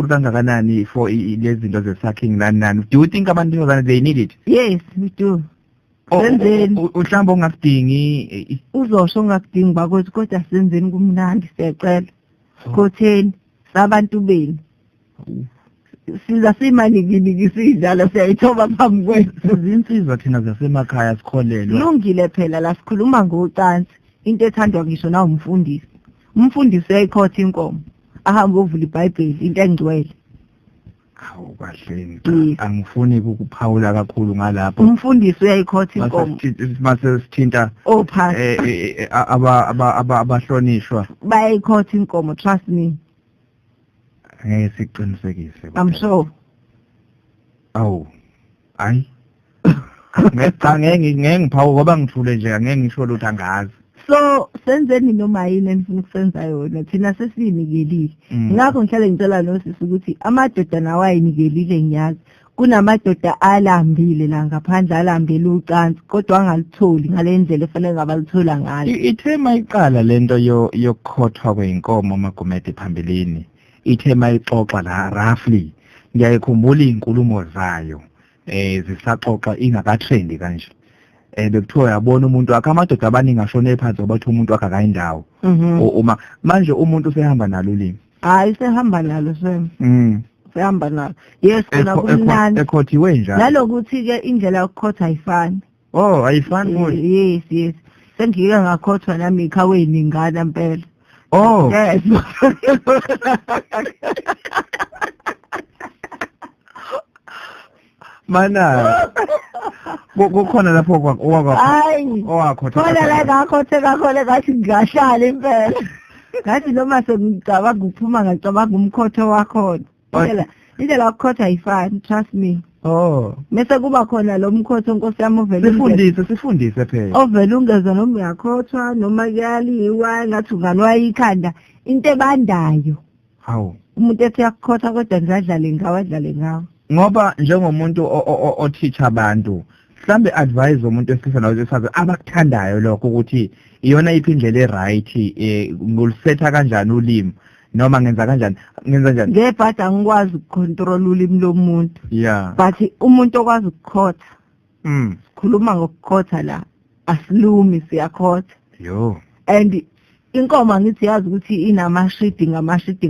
Kangakanani for lezi zinto ze-sucking nani. Do you think abantu they need it? Yes, we do. Senzeni Uhlamba ungakudingi uzosho ungakudingi bakwethu kodwa senzeni kumnandi siyacela. Khotheni sabantu beni. Siza simanikini sidlala siyayithoba phambi kwethu. Izinsizwa thina zasemakhaya sikholelwa. Lungile phela la sikhuluma ngocansi. Into ethandwa ngisho na umfundisi. Umfundisi uyayikhotha inkomo. Ahamba ovula iBhayibheli into engcwele. Hawu kahle angifuni ukuphawula kakhulu ngalapho. Umfundisi uyayikhotha inkomo. Mase sithinta abahlonishwa bayayikhotha inkomo, trust me. Ngeke siqinisekise. I'm sure. Awu. Hayi. Ngeke ngiphawu ngoba ngithule nje angeke ngisho lutho angazi. So senzeni noma yini enifuna ukusenza yona thina sesinikelile. Ngakho ngihlale ngicela nosisi ukuthi amadoda nawo ayinikelile ngiyazi. Kunamadoda alambile la ngaphandle alambele ucansi kodwa angalitholi ngalendlela efanele ngabalithola ngayo. Ithema iqala lento yokukhothwa kweinkomo Magumede phambilini. Ithema ixoxa la roughly. Ngiyayikhumbula izinkulumo zayo. Zisaxoxa ingakatrendi kanje. Bekuthiwa yabona umuntu akamadoda abaningi ashone phansi ngoba uthi umuntu akakayindawo. Uma manje umuntu usehamba nalo ulimi. Hayi sehamba nalo Sam. Sehamba nalo. Yes kuna kumnandi. Ekhothiwe njalo. Nalokuthi ke indlela yokukhotha ayifani. Oh ayifani futhi. Yes. Sengike ngakhothwa nami ikhaweni ngana impela. Oh. Yes. Mana kukhona lapho owakho khona la ngakhothe kakhole kathi ngahlala impela ngathi noma sengicabanga ukuphuma ngacabanga umkhotho wakho phela indlela yokukhotha ayifani, trust me. Mase kuba khona lo mkhotho Nkosi yami ovela sifundise phela ovela ungeza noma uyakhothwa noma kuyaliwa ngathi unganwa ikhanda into ebandayo. Hawu Umuntu ethi yakukhotha kodwa ngidlale ngawo ngoba njengomuntu oteach abantu mhlambe advise umuntu esifisa nawo esazi abakuthandayo lokho ukuthi iyona iphindlela eright ngulusetha kanjani ulimi noma ngenza njani. Ngebhadi angikwazi ukucontrol ulimi lomuntu. Yeah. But umuntu okwazi ukukhotha. Sikhuluma ngokukhotha la asilumi siyakhotha. Yo. And inkomo ngithi yazi ukuthi inamashidi ngamalezi.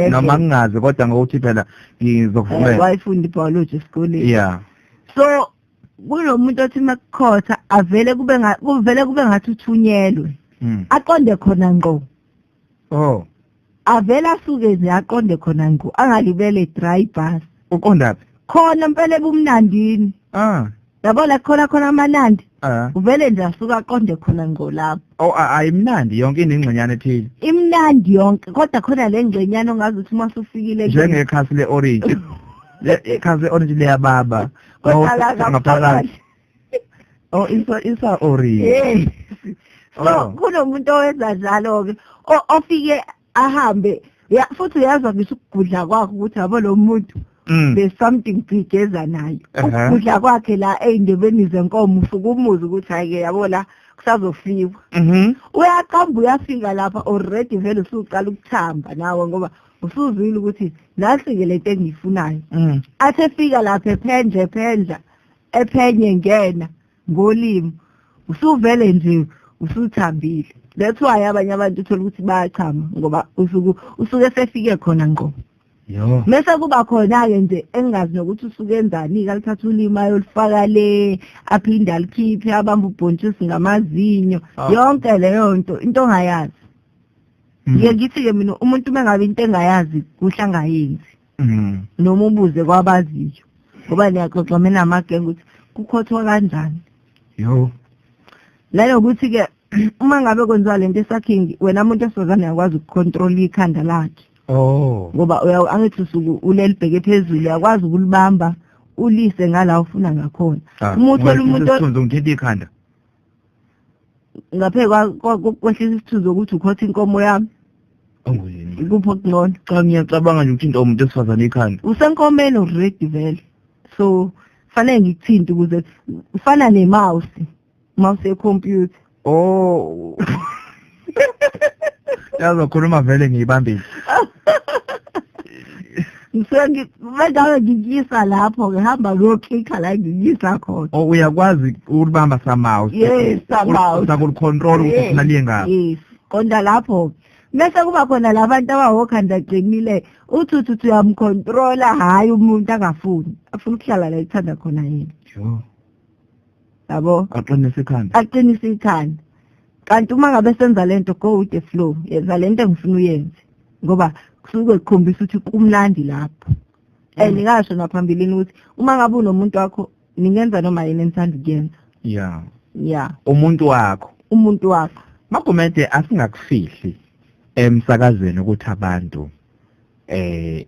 Noma ngingazi kodwa ngokuthi phela ngizokuvumela. Wayifunda biology esikoleni. Yeah. So kunomuntu othi makukhotha avele kube ngathi uthunyelwe. Aqonde khona ngqo. Avela asuke nje aqonde khona ngqo angalibele dry bus. Uqondaphi? Khona impela ebumnandini. Yabona khona amanandi. Uvele nje asuka aqonde khona ngqo lapho. Ayimnandi yonke inengcenyana ethile. Imnandi yonke kodwa khona le ngcenyana ongazi ukuthi uma usufikile njengekhasi le-orange. Ikhasi le-orange leyababa. Ngaphakathi. Isa orange. So kunomuntu owenza njalo ke ofike ahambe futhi uyazwa ngisho ukugudla kwakhe ukuthi yabo lo muntu there's something big ezanayo. Ukudla kwakhe la eindebeni zenkomo usuke umuzi ukuthi ayike yabo la kusazofiwa. Uyaqamba uyafika lapha already vele usuqala ukuthamba nawe ngoba usuzwile ukuthi nasi ke lento engiyifunayo. Athi efika lapha ephenye ngena ngolimi usuvele nje usuthambile. That's why abanye abantu uthola ukuthi bayachama ngoba usuke sefike khona ngqo. Yo. Mase kuba khona ke nje engazi nokuthi usuke enzani ikalithatha ulima ayolifaka le aphinda alikhiphe abamba ubhontshisi ngamazinyo yonke leyo nto into ongayazi. Ngithi ke mina umuntu mengabe into engayazi kuhla ngayenzi. Noma ubuze kwabaziyo ngoba niyaxoxa mina namagenge ukuthi kukhothwa kanjani. Yo. Lalo ukuthi ke uma ngabe kwenziwa lento esakhingi wena umuntu esizana yakwazi ukucontrol ikhanda lakhe. Ngoba angithi usuku ulelibheke phezulu yakwazi ukulibamba ulise ngala ufuna ngakhona. Umuthola umuntu osizwe ngithethe ikhanda. Ngapheka kwehlisa isithuzo ukuthi ukhotha inkomo yami. Ikupho kungcono. Cha ngiyacabanga nje ukuthi umuntu esifazana ikhanda. Usenkomeni already vele. So fanele ngikuthinte ukuze ufana nemouse ye-computer. Yazo khuluma vele ngiyibambile. Bengabe ngiyisa lapho ngihamba ngiyoklikha la ngiyisa khona. Oh uyakwazi ukubamba sama-mouse. Yes, sama-mouse. Usakulicontrol ukuthi naliye ngapha. Yes. Konda lapho. Mase kuba khona labantu abawokhanda qinile uthi uyamcontrola hayi umuntu angafuni. Afuna ukuhlala la ithanda khona yena. Jo. Yabo? Aqinise ikhanda. Aqinise ikhanda. Kanti uma ngabe senza lento go with the flow, yenza lento engifuna uyenze. Ngoba kusuke kukhombisa ukuthi kumnandi lapho. Ngingasho naphambilini ukuthi uma ngabe unomuntu wakho ningenza noma yini enithanda ukuyenza. Yeah. Yeah. Umuntu wakho. Umuntu wakho. Magumede asingakufihli emsakazweni ukuthi abantu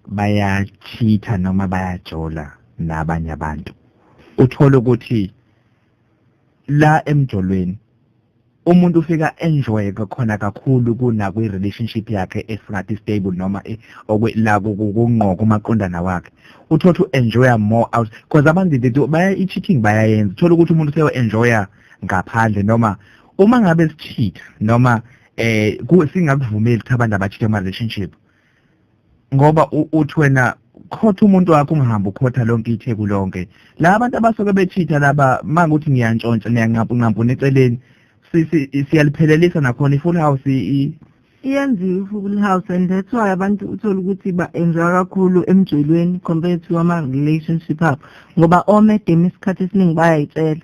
bayachitha noma bayajola nabanye abantu. Uthola ukuthi la emjolweni umuntu ufika enjoy khona kakhulu kuna kwi relationship yakhe esingathi stable noma la kungqoko maqondana wakhe. Uthola ukuthi enjoy more out because abantu baya i-cheating bayayenza. Uthola ukuthi umuntu seyo enjoya ngaphandle noma uma ngabe cheat noma singakuvumeli ukuthi abantu abachithe ama relationship ngoba uthi wena khotha umuntu wakho ungahamba ukhotha lonke itheku lonke. La abantu abasoke bechitha laba mangukuthi ngiyantshontsha niyanqampu neceleni siyaliphelelisa nakhona i-full house iyenziwe i-full house and that's why abantu uthola ukuthi ba-enjoy kakhulu emjolweni compared to ama-relationship abo ngoba omedem isikhathi esiningi bayayitshela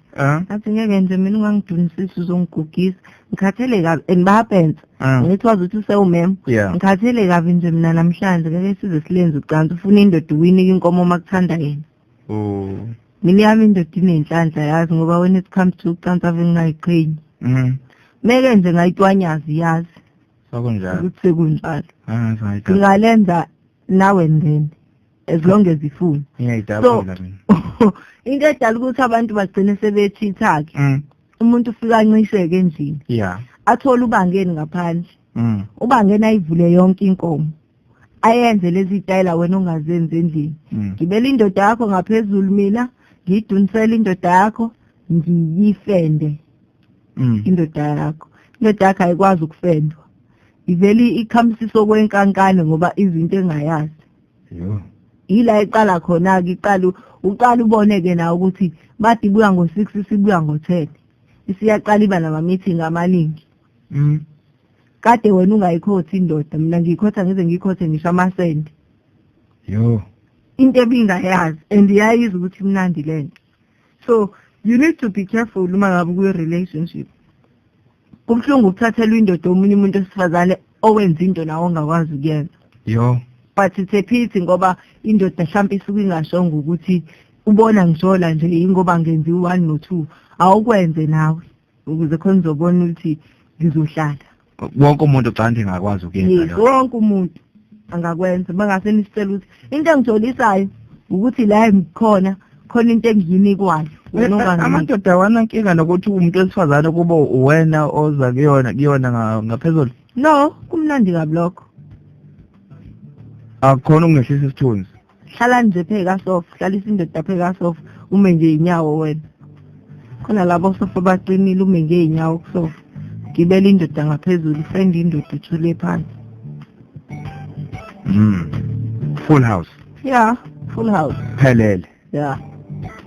athi ngeke nje mina ungangidunisisi uzongigugisa ngikhathele kabi and bayapensa ngithi wazi ukuthi usewumema ngikhathele kabi nje mina namhlanje ngeke size silenze ucansi ufuna indoda uwinike inkomo uma kuthanda yena mina yami indoda inenhlanhla yazi ngoba when it comes to ucansi ave ngingayiqhenyi meke nje ngayitwanyazi yazi sokunjalo ukuthi sekunjalo ngingalenza nawe then as long as ifuna ngiyayidabula mina into edala ukuthi abantu bagcine sebethithake umuntu ufika ancisheke endlini athola ubangeni ngaphandle ubangeni ayivule yonke inkomo ayenze lezi zitayela wena ongazenzi endlini ngibela indoda yakho ngaphezulu mina ngiyidunisela indoda yakho ngiyifende indoda yakho ayikwazi ukufendwa iveli ikhamsiso kwenkankane ngoba izinto engayazi ila iqala khona ke uqala uboneke nawe ukuthi bathi buya ngo6 sibuya ngo10 isiyaqala iba nama meeting amaningi kade wena ungayikhothi indoda mina ngiyikhotha ngize ngiyikhothe ngisho amasende into ebingayazi and yayiza ukuthi mnandi lento. So you need to be careful uma ngabe kuyi relationship. Kubhlungu ukuthathela indoda omunye umuntu osifazane owenza into nawo ongakwazi ukuyenza. But it's a pity ngoba indoda mhlawumbe isuke ingashongo ukuthi ubona ngishola nje ingoba ngenzi 1 no 2 awukwenze nawe ukuze khona uzobona ukuthi ngizohlala. Wonke umuntu ucanti ngakwazi ukuyenza lokho. Wonke umuntu angakwenza bangase nisicela ukuthi into engijolisayo ukuthi la ngikhona khona into engiyinikwayo. Amadoda wanankinga nokuthi umuntu wesifazane kuba uwena oza kuyona ngaphezulu. No, kumnandi kabi lokho. Akukhona ungehlisa isithunzi. Hlala nje pheka sofa, hlalisa indoda pheka sofa, ume nje inyawo wena. Khona labo sofa baqinile ume nje inyawo kusofa. Gibela indoda ngaphezulu, friend indoda uthule phansi. Full house. Yeah, full house. Phelele. Yeah.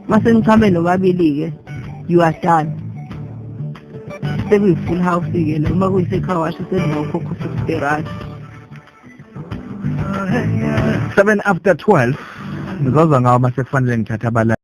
Mase ngichambe nobabili ke you are done. Sebi full house ke lo uma kuyisekha washo senikhokho 60 rand. 7 after 12 ngizoza ngawo mase kufanele ngithatha abala